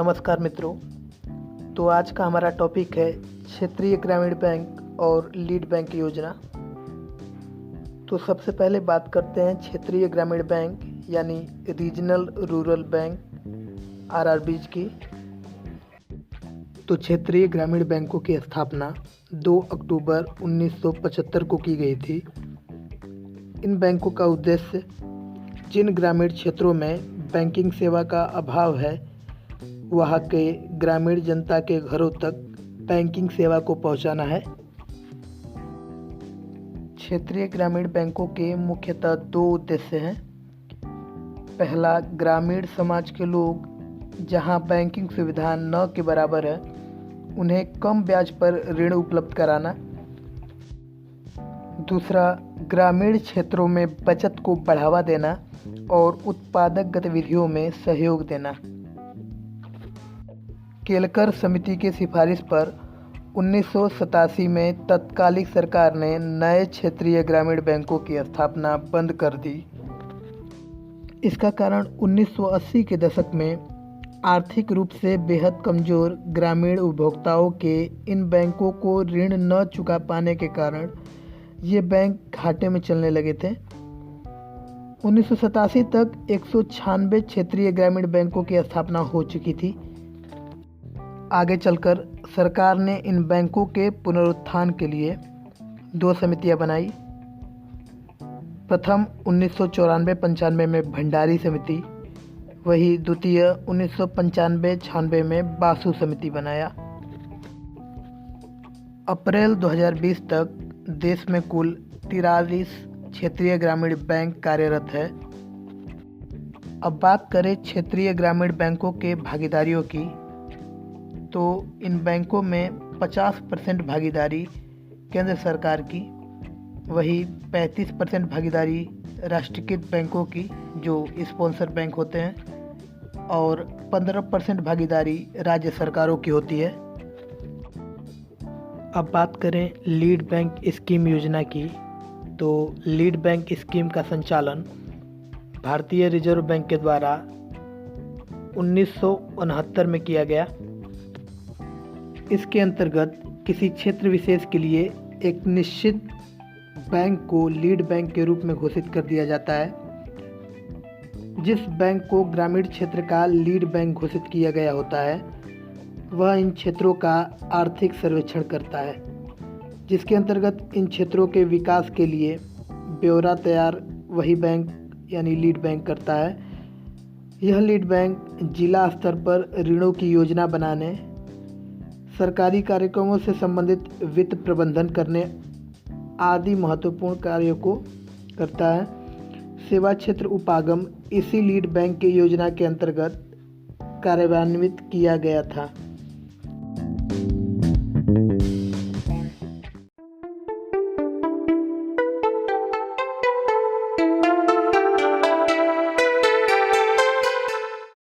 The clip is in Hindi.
नमस्कार मित्रों। तो आज का हमारा टॉपिक है क्षेत्रीय ग्रामीण बैंक और लीड बैंक योजना। तो सबसे पहले बात करते हैं क्षेत्रीय ग्रामीण बैंक यानी रीजनल रूरल बैंक आरआरबीज की। तो क्षेत्रीय ग्रामीण बैंकों की स्थापना 2 अक्टूबर 1975 को की गई थी। इन बैंकों का उद्देश्य जिन ग्रामीण क्षेत्रों में बैंकिंग सेवा का अभाव है वहाँ के ग्रामीण जनता के घरों तक बैंकिंग सेवा को पहुँचाना है। क्षेत्रीय ग्रामीण बैंकों के मुख्यतः 2 उद्देश्य हैं। पहला, ग्रामीण समाज के लोग जहां बैंकिंग सुविधा न के बराबर है उन्हें कम ब्याज पर ऋण उपलब्ध कराना। दूसरा, ग्रामीण क्षेत्रों में बचत को बढ़ावा देना और उत्पादक गतिविधियों में सहयोग देना। केलकर समिति की सिफारिश पर 1987 में तत्कालीन सरकार ने नए क्षेत्रीय ग्रामीण बैंकों की स्थापना बंद कर दी। इसका कारण 1980 के दशक में आर्थिक रूप से बेहद कमज़ोर ग्रामीण उपभोक्ताओं के इन बैंकों को ऋण न चुका पाने के कारण ये बैंक घाटे में चलने लगे थे। 1987 तक 196 क्षेत्रीय ग्रामीण बैंकों की स्थापना हो चुकी थी। आगे चलकर सरकार ने इन बैंकों के पुनरुत्थान के लिए 2 समितियां बनाई। प्रथम 1994-95 में भंडारी समिति, वही द्वितीय 1995-96 में बासु समिति बनाया। अप्रैल 2020 तक देश में कुल 43 क्षेत्रीय ग्रामीण बैंक कार्यरत है। अब बात करें क्षेत्रीय ग्रामीण बैंकों के भागीदारियों की, तो इन बैंकों में 50% भागीदारी केंद्र सरकार की, वही 35% भागीदारी राष्ट्रीयकृत बैंकों की जो स्पॉन्सर बैंक होते हैं, और 15% भागीदारी राज्य सरकारों की होती है। अब बात करें लीड बैंक स्कीम योजना की, तो लीड बैंक स्कीम का संचालन भारतीय रिजर्व बैंक के द्वारा 1969 में किया गया। इसके अंतर्गत किसी क्षेत्र विशेष के लिए एक निश्चित बैंक को लीड बैंक के रूप में घोषित कर दिया जाता है। जिस बैंक को ग्रामीण क्षेत्र का लीड बैंक घोषित किया गया होता है वह इन क्षेत्रों का आर्थिक सर्वेक्षण करता है, जिसके अंतर्गत इन क्षेत्रों के विकास के लिए ब्यौरा तैयार वही बैंक यानी लीड बैंक करता है। यह लीड बैंक जिला स्तर पर ऋणों की योजना बनाने, सरकारी कार्यक्रमों से संबंधित वित्त प्रबंधन करने आदि महत्वपूर्ण कार्यों को करता है। सेवा क्षेत्र उपागम इसी लीड बैंक की योजना के अंतर्गत कार्यान्वित किया गया था।